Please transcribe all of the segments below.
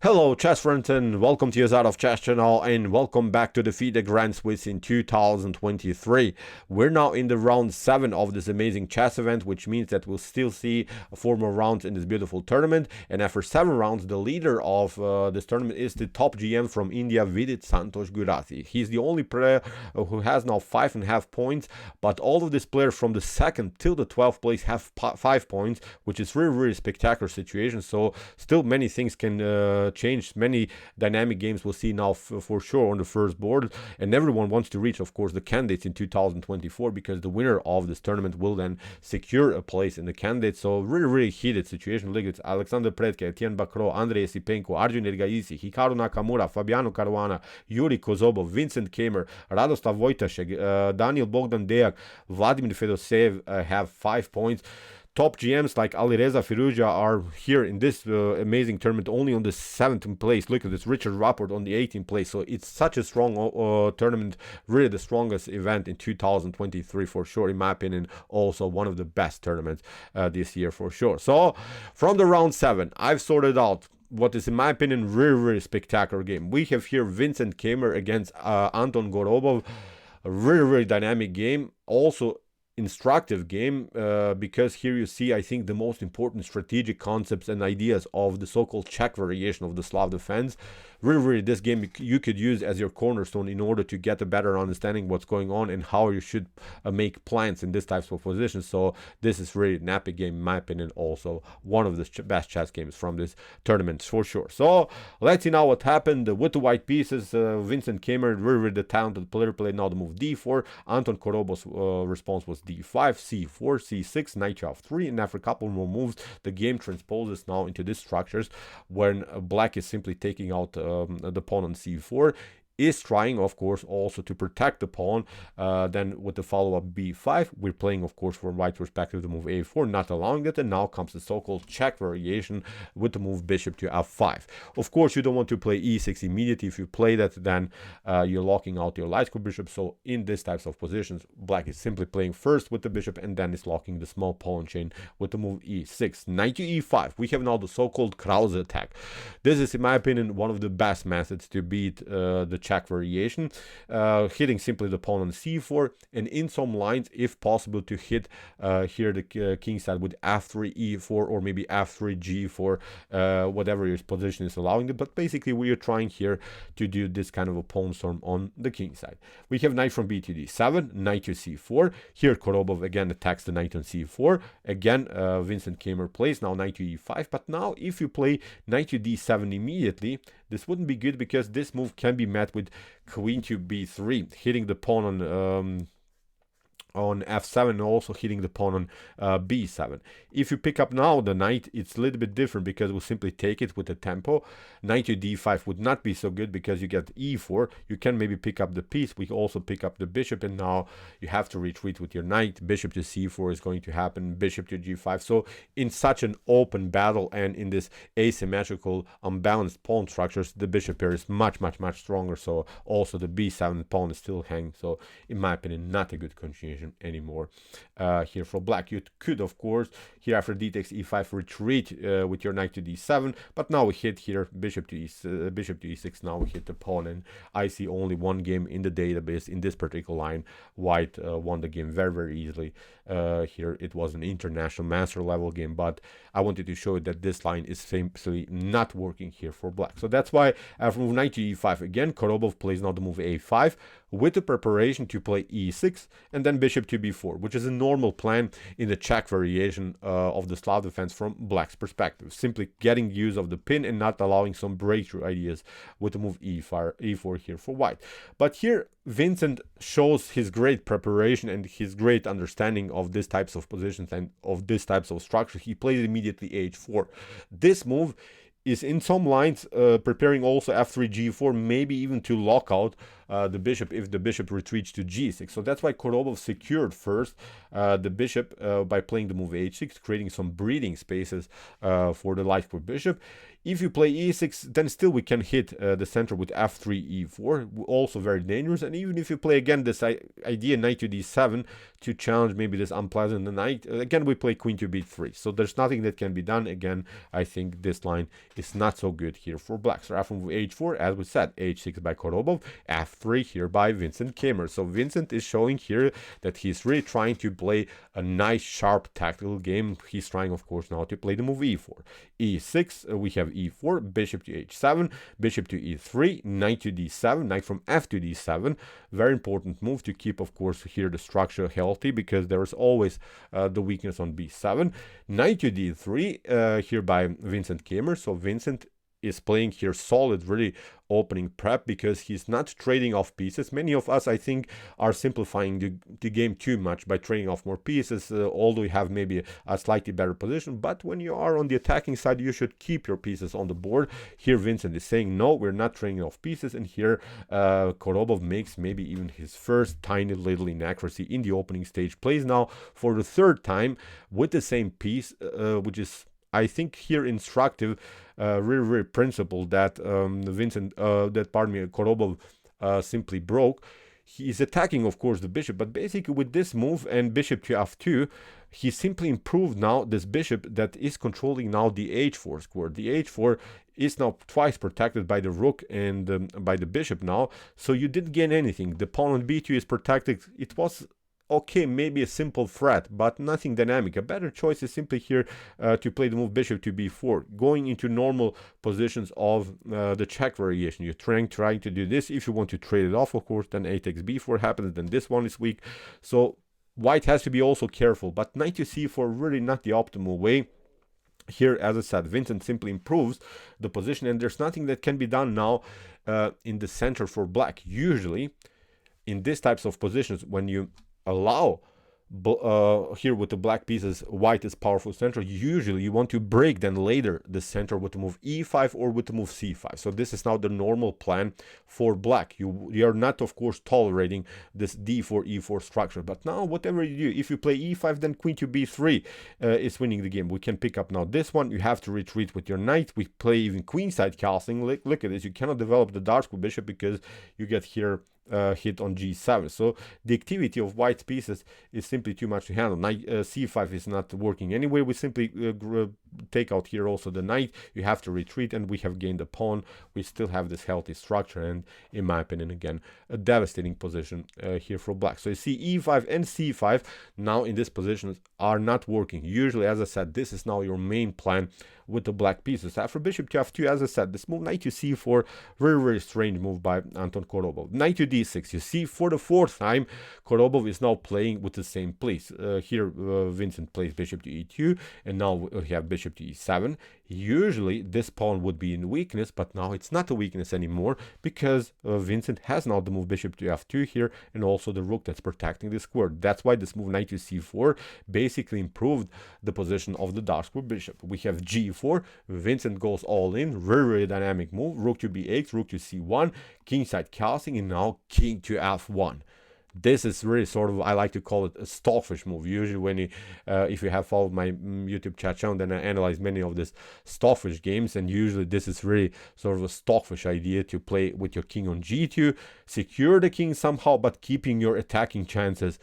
Hello, chess friends, and welcome to Jozarov Chess Channel, and welcome back to the FIDE Grand Swiss in 2023. We're now in the round 7 of this amazing chess event, which means that we'll still see 4 more rounds in this beautiful tournament. And after 7 rounds, the leader of this tournament is the top GM from India, Vidit Santosh Gurati. He's the only player who has now 5.5 points, but all of these players from the 2nd till the 12th place have 5 points, which is really spectacular situation. So still many things can change. Many dynamic games we'll see now for sure on the first board, and everyone wants to reach, of course, the candidates in 2024, because the winner of this tournament will then secure a place in the candidates. So really heated situation. Look, it's Alexander Predke, Etienne Bacro, Andrei Sipenko, Arjun Ergaisi, Hikaru Nakamura, Fabiano Caruana, Yuri Kozobov, Vincent Keymer, Radoslav Wojtaszek, Daniel Bogdan Dejak, Vladimir Fedoseev have 5 points. Top GMs like Alireza, Firouzja are here in this amazing tournament only on the 7th place. Look at this, Richard Rapport on the 18th place. So it's such a strong tournament, really the strongest event in 2023 for sure, in my opinion. Also one of the best tournaments this year for sure. So from the round 7, I've sorted out what is, in my opinion, really spectacular game. We have here Vincent Keymer against Anton Korobov. A really dynamic game. Also instructive game, because here you see, I think, the most important strategic concepts and ideas of the so-called Czech variation of the Slav defense. Really this game you could use as your cornerstone in order to get a better understanding what's going on and how you should make plans in this types of positions. So this is really an epic game, in my opinion. Also one of the best chess games from this tournament for sure. So let's see now what happened with the white pieces. Vincent Keymer, really the talented player, played now the move d4. Anton Korobov's response was d5, c4, c6, knight to f3, and after a couple more moves, the game transposes now into these structures when black is simply taking out the pawn on c4, is trying, of course, also to protect the pawn. Then with the follow-up b5, we're playing, of course, from white perspective, the move a4, not allowing it, and now comes the so-called Czech variation with the move bishop to f5. Of course, you don't want to play e6 immediately. If you play that, then you're locking out your light square bishop. So in these types of positions, black is simply playing first with the bishop, and then is locking the small pawn chain with the move e6. Knight to e5. We have now the so-called Krause attack. This is, in my opinion, one of the best methods to beat the Czech variation, hitting simply the pawn on c4, and in some lines, if possible, to hit here the king side with f3 e4 or maybe f3 g4, whatever your position is allowing it. But basically we are trying here to do this kind of a pawn storm on the king side. We have knight from b to d7, knight to c4. Here Korobov again attacks the knight on c4. Again Vincent Keymer plays now knight to e5. But now if you play knight to d7 immediately, this wouldn't be good, because this move can be met with queen to b3, hitting the pawn on f7, and also hitting the pawn on b7. If you pick up now the knight, it's a little bit different, because we'll simply take it with the tempo. Knight to d5 would not be so good, because you get e4. You can maybe pick up the piece. We also pick up the bishop, and now you have to retreat with your knight. Bishop to c4 is going to happen, bishop to g5. So in such an open battle and in this asymmetrical, unbalanced pawn structures, the bishop here is much stronger. So also the b7 pawn is still hanging. So in my opinion, not a good continuation anymore here for black. You could, of course, here after d takes e5, retreat with your knight to d7, but now we hit here bishop to e6. Now we hit the pawn, and I see only one game in the database in this particular line. White won the game very easily. Here it was an international master level game, but I wanted to show you that this line is simply not working here for black. So that's why after move knight to e5, again Korobov plays now the move a5 with the preparation to play e6 and then bishop to b4, which is a normal plan in the Czech variation of the Slav defense from black's perspective. Simply getting use of the pin and not allowing some breakthrough ideas with the move e4 here for white. But here Vincent shows his great preparation and his great understanding of these types of positions and of these types of structure. He plays immediately h4. This move is in some lines preparing also f3 g4, maybe even to lock out the bishop if the bishop retreats to g6. So that's why Korobov secured first the bishop by playing the move h6, creating some breathing spaces for the light square bishop. If you play e6, then still we can hit the center with f3, e4, also very dangerous. And even if you play again this idea knight to d7 to challenge maybe this unpleasant knight, again we play queen to b3. So there's nothing that can be done. Again, I think this line is not so good here for black. So after move h4, as we said, h6 by Korobov, f3 here by Vincent Keymer. So Vincent is showing here that he's really trying to play a nice, sharp tactical game. He's trying, of course, now to play the move e4. e6, we have e4, bishop to h7, bishop to e3, knight to d7, knight from f to d7. Very important move to keep, of course, here the structure healthy, because there is always the weakness on b7. Knight to d3 here by Vincent Keymer. So Vincent is playing here solid, really opening prep, because he's not trading off pieces. Many of us, I think, are simplifying the game too much by trading off more pieces, although you have maybe a slightly better position. But when you are on the attacking side, you should keep your pieces on the board. Here Vincent is saying, no, we're not trading off pieces. And here Korobov makes maybe even his first tiny little inaccuracy in the opening stage. Plays now for the third time with the same piece, which is, I think, here instructive, really principle that Korobov simply broke. He is attacking, of course, the bishop, but basically with this move and bishop to f2, he simply improved now this bishop that is controlling now the h4 square. The h4 is now twice protected by the rook and by the bishop now, so you didn't gain anything. The pawn on b2 is protected. It was okay, maybe a simple threat, but nothing dynamic. A better choice is simply here to play the move bishop to b4, going into normal positions of the check variation. You're trying to do this. If you want to trade it off, of course, then a takes b4 happens, then this one is weak. So white has to be also careful, but knight to c4 really not the optimal way. Here, as I said, Vincent simply improves the position, and there's nothing that can be done now in the center for black. Usually, in these types of positions, when you allow here with the black pieces, white is powerful center, usually you want to break then later the center with the move e5 or with the move c5. So this is now the normal plan for black. You are not, of course, tolerating this d4 e4 structure, but now whatever you do, if you play e5, then queen to b3 is winning the game. We can pick up now this one. You have to retreat with your knight. We play even queenside castling. Look at this. You cannot develop the dark square bishop because you get here hit on g7. So the activity of white pieces is simply too much to handle. Knight c5 is not working anyway. We simply take out here also the knight. You have to retreat, and we have gained a pawn. We still have this healthy structure, and in my opinion, again, a devastating position here for black. So you see e5 and c5 now in this position are not working. Usually, as I said, this is now your main plan with the black pieces. After bishop to f2, as I said, this move knight to c4, very strange move by Anton Korobov. Knight to d6, you see, for the fourth time, Korobov is now playing with the same piece. Here, Vincent plays bishop to e2, and now we have bishop to e7. Usually, this pawn would be in weakness, but now it's not a weakness anymore, because Vincent has now the move bishop to f2 here, and also the rook that's protecting the square. That's why this move knight to c4 basically improved the position of the dark square bishop. We have g4, Vincent goes all in, very dynamic move, rook to b8, rook to c1, kingside castling, and now king to f1. This is really sort of, I like to call it a stockfish move. Usually when you, if you have followed my YouTube chat channel, then I analyze many of these stockfish games, and usually this is really sort of a stockfish idea to play with your king on g2, secure the king somehow, but keeping your attacking chances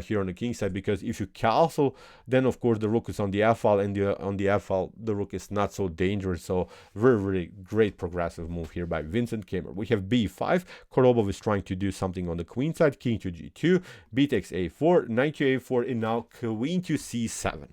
here on the king side, because if you castle, then of course the rook is on the f-file, and on the f-file the rook is not so dangerous. So very great progressive move here by Vincent Keymer. We have b5, Korobov is trying to do something on the queen side, king to g2, b takes a4, knight to a4, and now queen to c7.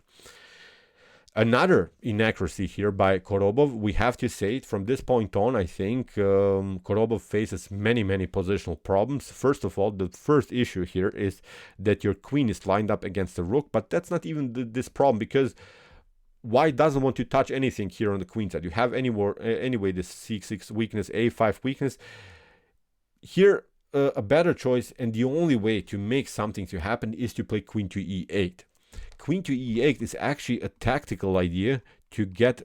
Another inaccuracy here by Korobov. We have to say it, from this point on, I think Korobov faces many positional problems. First of all, the first issue here is that your queen is lined up against the rook, but that's not even this problem, because white doesn't want to touch anything here on the queen side. You have anyway this c6 weakness, a5 weakness. Here, a better choice, and the only way to make something to happen, is to play queen to e8. Queen to e8 is actually a tactical idea to get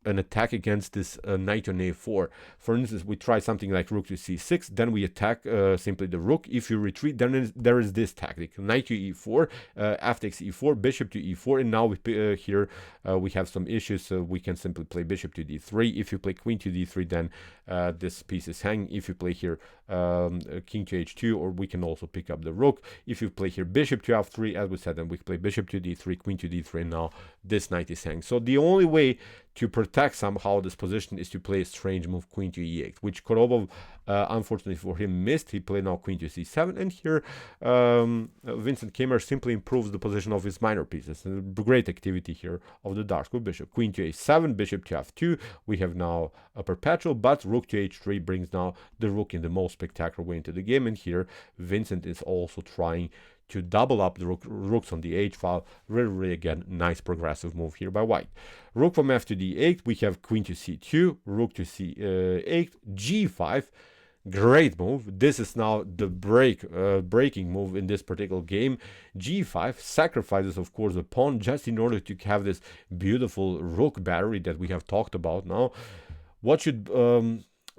an attack against this knight on a4. For instance, we try something like rook to c6, then we attack simply the rook. If you retreat, then there is this tactic: knight to e4, f takes e4, bishop to e4, and now we here we have some issues, so we can simply play bishop to d3. If you play queen to d3, then this piece is hanging. If you play here king to h2, or we can also pick up the rook. If you play here bishop to f3, as we said, then we play bishop to d3, queen to d3, and now this knight is hanging. So the only way to protect somehow this position is to play a strange move, queen to e8, which Korobov, unfortunately for him, missed. He played now queen to c7, and here Vincent Keymer simply improves the position of his minor pieces. Great activity here of the dark square bishop. Queen to a7, bishop to f2. We have now a perpetual, but rook to h3 brings now the rook in the most spectacular way into the game, and here Vincent is also trying to double up the rooks on the h file. Really, again, nice progressive move here by white. Rook from f to d8, we have queen to c2, rook to c8, g5. Great move. This is now the breaking move in this particular game. g5 sacrifices, of course, a pawn just in order to have this beautiful rook battery that we have talked about now. What should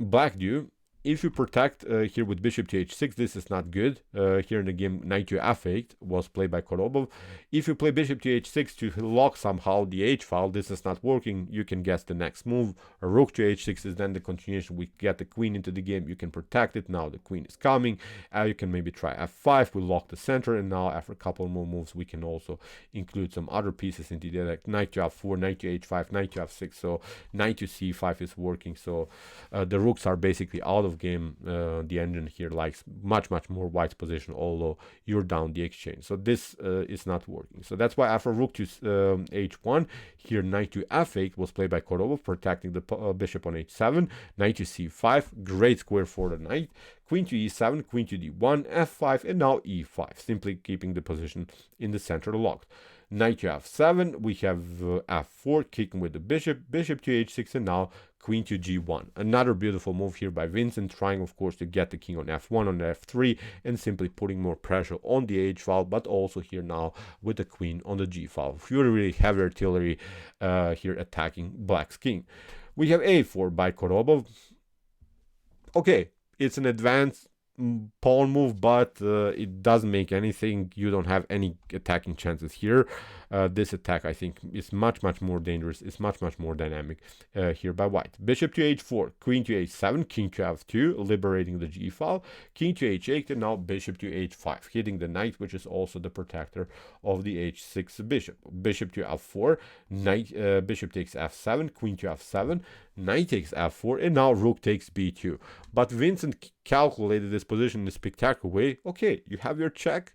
black do? If you protect here with bishop to h6, this is not good. Here in the game, knight to f8 was played by Korobov. If you play bishop to h6 to lock somehow the h file, this is not working. You can guess the next move. A rook to h6 is then the continuation. We get the queen into the game. You can protect it. Now the queen is coming. You can maybe try f5. We lock the center, and now after a couple more moves, we can also include some other pieces into the like knight to f4, knight to h5, knight to f6. So knight to c5 is working. So the rooks are basically out of game. The engine here likes much more white's position, although you're down the exchange. So this is not working. So that's why after rook to h1, here knight to f8 was played by Korobov, protecting the bishop on h7, knight to c5, great square for the knight, queen to e7, queen to d1, f5, and now e5, simply keeping the position in the center locked. Knight to f7, we have f4, kicking with the bishop, bishop to h6, and now queen to g1. Another beautiful move here by Vincent, trying, of course, to get the king on f1, on f3, and simply putting more pressure on the h file, but also here now with the queen on the g file. Really heavy artillery here attacking black's king. We have a4 by Korobov. Okay, it's an advanced pawn move, but it doesn't make anything. You don't have any attacking chances here. This attack, I think, is much more dangerous. It's much more dynamic here by white. Bishop to h4, queen to h7, king to f2, liberating the g file, king to h8, and now bishop to h5, hitting the knight, which is also the protector of the h6 bishop. Bishop to f4, knight, bishop takes f7, queen to f7, knight takes f4, and now rook takes b2. But Vincent calculated this position in a spectacular way. Okay, you have your check.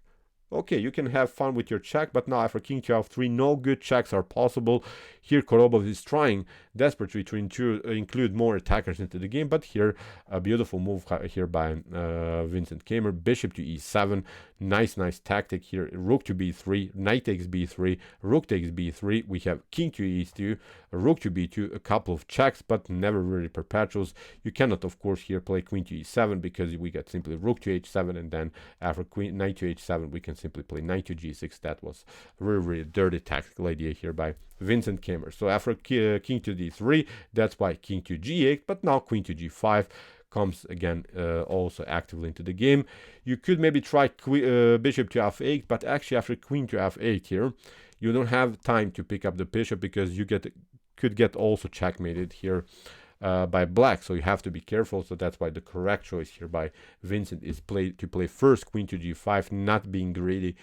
Okay, you can have fun with your check, but now after king to f3, no good checks are possible. Here Korobov is trying desperately to include more attackers into the game, but here a beautiful move here by Vincent Keymer. Bishop to e7, nice tactic here. Rook to b3, knight takes b3, rook takes b3. We have king to e2, rook to b2, a couple of checks, but never really perpetuals. You cannot, of course, here play queen to e7 because we get simply rook to h7, and then after queen knight to h7, we can simply play knight to g6. That was really dirty tactical idea here by Vincent Keymer. So after king to d3, that's why king to g8, but now queen to g5 comes again also actively into the game. You could maybe try bishop to f8, but actually after queen to f8 here, you don't have time to pick up the bishop because you could get also checkmated here by black, so you have to be careful. So that's why the correct choice here by Vincent is to play first queen to g5, not being greedy,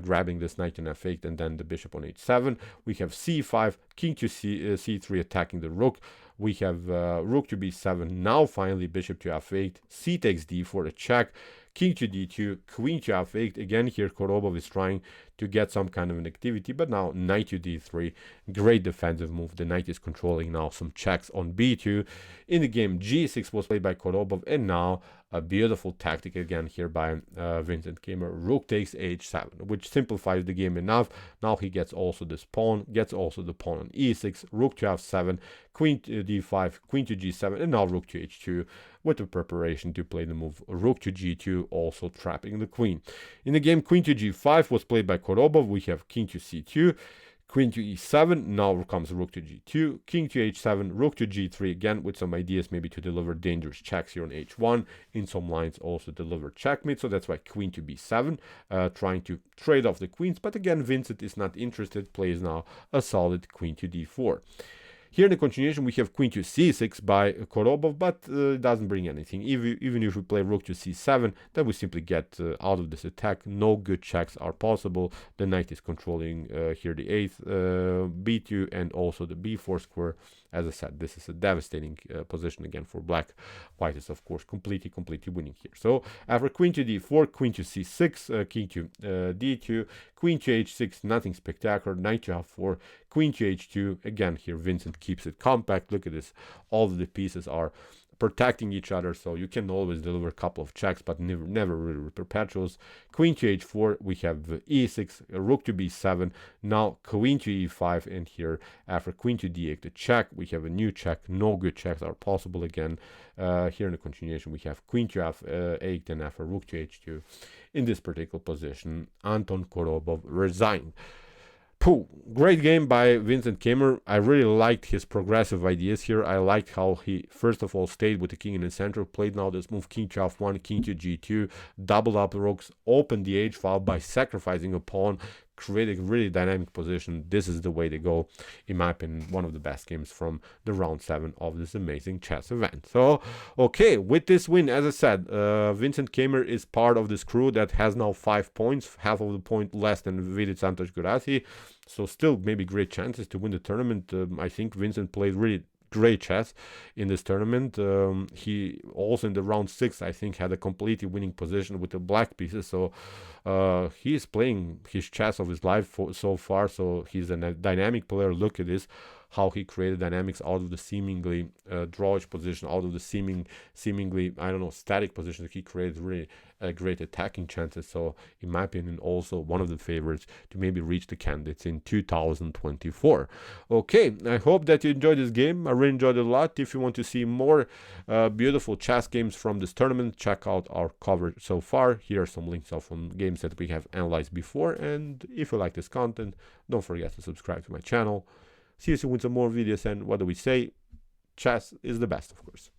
grabbing this knight on f8 and then the bishop on h7. We have c5, king to c3 attacking the rook. We have rook to b7, now finally bishop to f8, c takes d4, a check, king to d2, queen to f8. Again here Korobov is trying to get some kind of an activity, but now knight to d3, great defensive move. The knight is controlling now some checks on b2. In the game, g6 was played by Korobov, and now a beautiful tactic again here by Vincent Keymer. Rook takes h7, which simplifies the game enough. Now he gets also this pawn, gets also the pawn on e6, rook to f7, queen to d5, queen to g7, and now rook to h2 with the preparation to play the move rook to g2, also trapping the queen. In the game, queen to g5 was played by Korobov. We have king to c2, Queen to e7, now comes rook to g2, king to h7, rook to g3, again with some ideas maybe to deliver dangerous checks here on h1, in some lines also deliver checkmate, so that's why queen to b7, trying to trade off the queens, but again Vincent is not interested, plays now a solid queen to d4. Here in the continuation, we have queen to c6 by Korobov, but it doesn't bring anything. Even if we play rook to c7, then we simply get out of this attack. No good checks are possible. The knight is controlling here the 8th, b2, and also the b4 square. As I said, this is a devastating position again for black. White is, of course, completely winning here. So after queen to d4, queen to c6, king to d2, queen to h6, nothing spectacular, knight to f4, queen to h2. Again, here Vincent keeps it compact. Look at this. All of the pieces are protecting each other, so you can always deliver a couple of checks, but never really perpetuals. Queen to h4, we have e6, rook to b7, now queen to e5, and here after queen to d8, the check, we have a new check. No good checks are possible again. Here in the continuation, we have queen to f8, and after rook to h2. In this particular position, Anton Korobov resigned. Great game by Vincent Keymer. I really liked his progressive ideas here. I liked how he first of all stayed with the king in the center, played now this move king to f1, king to g2, doubled up the rooks, opened the h file by sacrificing a pawn, creating a really dynamic position. This is the way to go, in my opinion, one of the best games from the round 7 of this amazing chess event. So okay, with this win, as I said, Vincent Keymer is part of this crew that has now 5 points, half of the point less than Vidit Santos Gurasi, so still maybe great chances to win the tournament. I think Vincent played really great chess in this tournament. He also in the round 6, I think, had a completely winning position with the black pieces, so he is playing his chess of his life so far. So he's a dynamic player. Look at this, how he created dynamics out of the seemingly drawish position, out of the seemingly, I don't know, static position. He created really great attacking chances. So in my opinion, also one of the favorites to maybe reach the candidates in 2024. Okay, I hope that you enjoyed this game. I really enjoyed it a lot. If you want to see more beautiful chess games from this tournament, check out our coverage so far. Here are some links of games that we have analyzed before, and if you like this content, don't forget to subscribe to my channel. See you soon with some more videos, and what do we say? Chess is the best, of course.